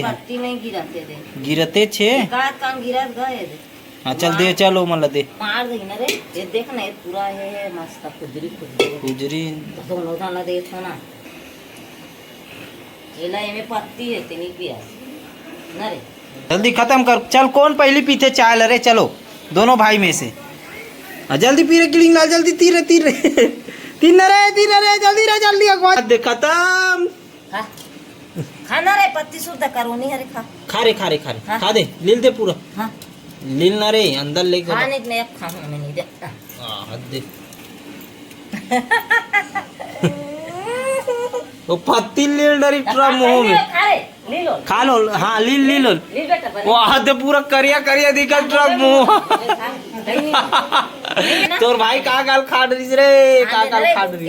पत्ती नहीं गिरते दे गिरते छे कान गिरत गए दे हाँ चल दे चलो मतलब दे मार दे ना रे ये देख ना ये पूरा है मस्त गुजरी दोनों दाना देखो ना एला में पत्ती है तेनी पिया ना रे जल्दी खत्म कर चल कौन पहली पीते चाय लरे चलो दोनों भाई में से जल्दी पी रे किलिंग लाल जल्दी तीर तीन रे जल्दी दे खत्म खाना रे पत्ती शुद्ध करो नहीं हरे खा रे हाँ? खा दे लील दे पूरा हाँ लील ना रे अंदर ले खाने के लिए खाऊंगा मैं नहीं दे हद दे वो पत्ती लील डरी पूरा मुंह में खा लो हाँ लील वो हद पूरा करिया दिखा ट्रक मुंह तोर भाई का गाल खाड़ रही रे का गाल खाड़ रही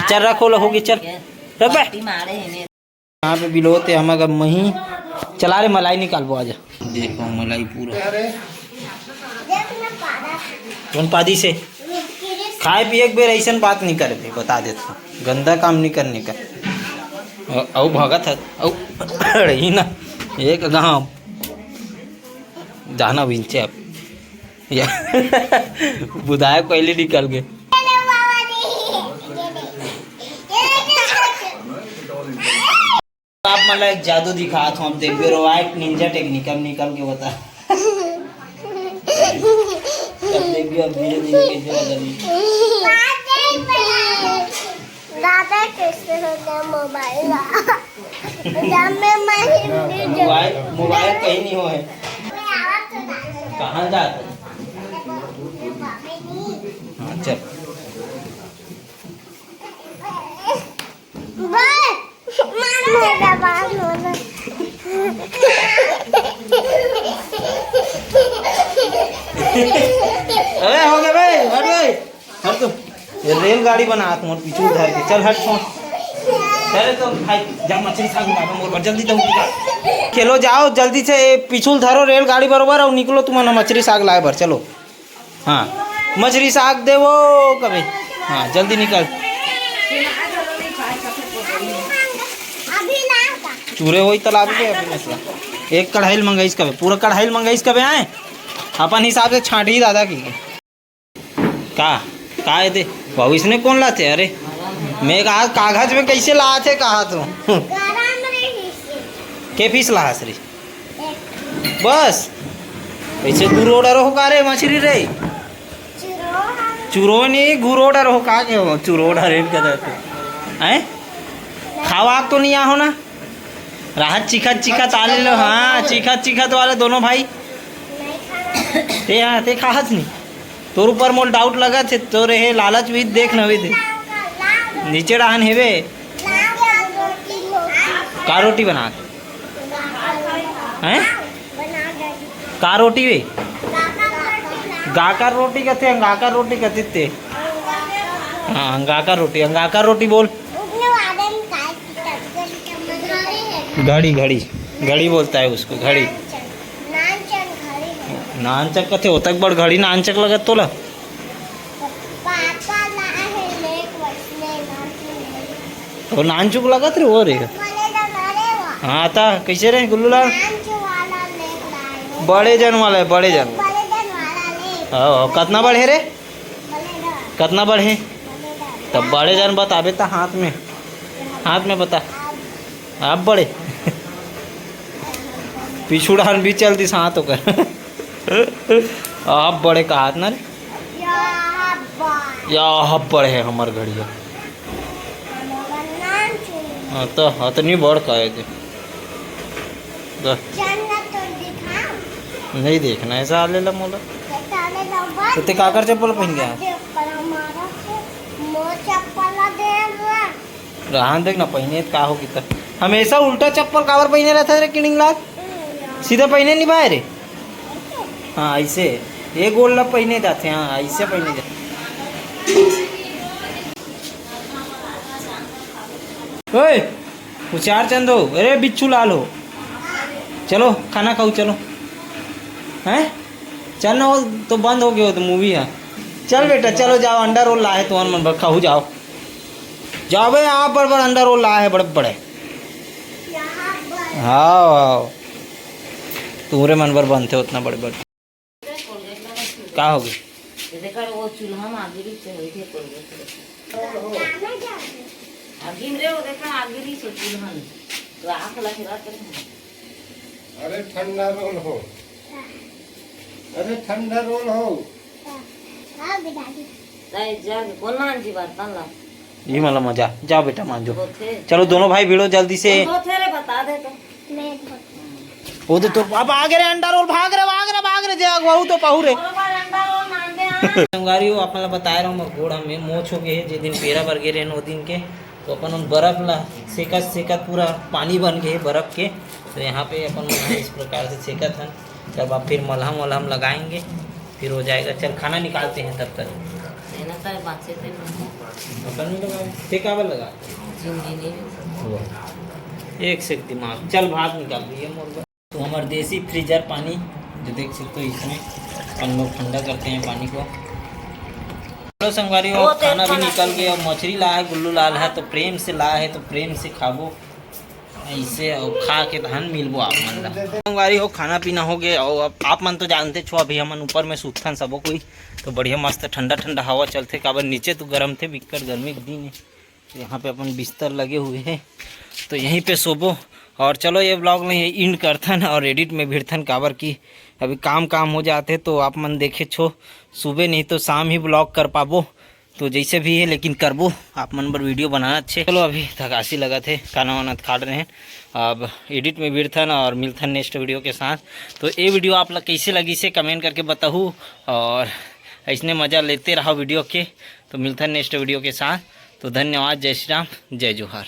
चल रखो होगी चल रख बे यहाँ पे बिलोते हम अगर मही चला रे मलाई निकाल वो आजा देखो मलाई पूरा कौन पादी से खाए पिए एक बेर ऐसा बात नहीं करे थे बता देते गंदा काम नहीं करने का औ भगत है औ ही ना एक गाँव जाना विंचे अब या बुधाया पहले निकल गए आप मतलब एक जादू दिखा तो हम देख रहे वाइट निंजा टेक्निक अब निकल के बता अब देख भी अब धीरे धीरे कैसे बदली दादा कैसे होता मोबाइल मोबाइल कहीं नहीं हो है कहाँ जाता हाँ चल अरे हो गया भाई हट तो ये रेलगाड़ी बना तुम पीछू उधर के चल हट छोड़ अरे तो भाई जा मछली खा गया मोर जल्दी तो खेलो जाओ जल्दी से पिछुल धरो रेलगाड़ी बरोबर और निकलो तुम्हारा मछली साग लाए भर चलो हाँ मछली साग दे वो कभी हाँ जल्दी निकल चूरे वही तालाब के एक कढ़ाई मंगाइस कभी पूरा कढ़ाई मंगाइस कभी आए अपन हिसाब से छाटी दादा की का है दे भाऊ इसने कौन लाते अरे मैं कहा कागज में कैसे लाते कहा तो के फीस ला श्री बस ऐसे गुरोडा रहो का रे मछली रे चुरो नहीं गुरोडा रहो का के चुरोडा रेट का हैं खावा तो नहीं आहो ना राहत चिखत आले लो हाँ चिखत वाले दोनों भाई ते हाँ ते खास नहीं तोर ऊपर मोल डाउट लगा थे तो रे लालच भी देख न थे नीचे डाहन हेवे का रोटी बना हैं का रोटी वे गाकर रोटी कहते अंगाकर रोटी कहते थे हाँ अंगाकर रोटी बोल घड़ी बोलता है उसको घड़ी नानचक कथे होता बड़ घड़ी नानचक लगत तोला तो नानचुक लगत रे वो रे हाँ आता कैसे रे गुल्लू लाल बड़े जन वाला है बड़े जन हाँ कितना बड़े रे कितना बड़े तब बड़े जन बताबे था हाथ में बता आप बड़े पिछुड़ान भी चलती हाथ होकर आप बड़े का हाथ ना रे या आप बड़े है हमार घड़िया हाँ तो नहीं बड़ कहे थे नहीं देखना ऐसा आ लेला मोला तो ते काकर चप्पल पहन गया रहन देख ना पहने का हो कितना हमेशा उल्टा चप्पल कावर पहने रहता है रे किनिंग लाल सीधा पहने नहीं पाए रे हाँ ऐसे ये गोल ला पहने जाते हाँ ऐसे पहने जाते ओए उचार चंदो, अरे बिच्छू लाल हो, चलो खाना खाओ चलो। हैं चल ना, वो तो बंद हो गया, वो तो मूवी है। चल बेटा चलो जाओ, अंडा रोल लाए तो मन बड़ खाओ, जाओ जाओ भाई, यहाँ पर बड़ अंडा रोल लाए है बड़े बड़े। हाँ हाँ तुम्हारे मन पर बनते उतना बड़े बड़े। क्या हो गई? देखा वो चूल्हा में आगे भी चल रही थी आगे रे, वो देखा आगे भी से चूल्हा में राख ला के राख। अरे ठंडा रोल हो, अरे ठंडा रोल हो। नहीं जाके कौन मान जी बात ला ये मला मजा, जाओ बेटा मान जो। वो थे चलो दोनों भाई भिड़ो जल्दी से। वो थे रे, बता दे तो वो तो अब आगे रे अंडा रोल, भाग रे जाग वहू तो पाहू रे। बरोबर अंडा रोल मान दे आ। संगारी हो आपने बताया रहा हूँ घोड़ा में मोच हो गए जे दिन पेरा भर गए रहे 9 दिन के, तो अपन उन बर्फ ला सेकत पूरा पानी बन गए बर्फ के। तो यहाँ पे अपन इस प्रकार से सेकत हैं, तब आप फिर मलहम लगाएंगे फिर हो जाएगा। चल खाना निकालते हैं तब तक। ना तो बात से थे अपन नहीं लगा सेकावर लगा जिंदगी नहीं एक से दिमाग। चल भात निकाल दिए मुर्गा। तो हमारे देसी फ्रीजर पानी जो देख सकते हो, इसमें हम लोग ठंडा करते हैं पानी को। चलो संगवारी हो, खाना भी निकल गया, मछली ला है, गुल्लू लाल है तो प्रेम से ला है, तो प्रेम से खाबो ऐसे और खा के धन मिलबो आप मन ला। संगवारी हो खाना पीना हो गया, और अब आप मन तो जानते छो अभी हमन ऊपर में सुतन सबो कोई, तो बढ़िया मस्त ठंडा ठंडा हवा चलते। काबर नीचे तो गर्म थे, बिकट गर्मी के दिन है। तो यहाँ पे अपन बिस्तर लगे हुए हैं, तो यहीं पे सोबो। और चलो ये ब्लॉग में इंड करथन और एडिट में भिड़थन, काबर की अभी काम हो जाते तो आप मन देखे छो, सुबह नहीं तो शाम ही ब्लॉग कर पाबो। तो जैसे भी है लेकिन करबो, आप मन पर वीडियो बनाना अच्छे। चलो अभी थकासी लगा थे, खाना वाना खा रहे हैं, अब एडिट में भिड़थन और मिलथन नेक्स्ट वीडियो के साथ। तो ये वीडियो आप लोग कैसे लगी से कमेंट करके बताऊँ, और ऐसने मज़ा लेते रहो वीडियो के। तो मिलथन नेक्स्ट वीडियो के साथ। तो धन्यवाद, जय श्री राम, जय जोहार।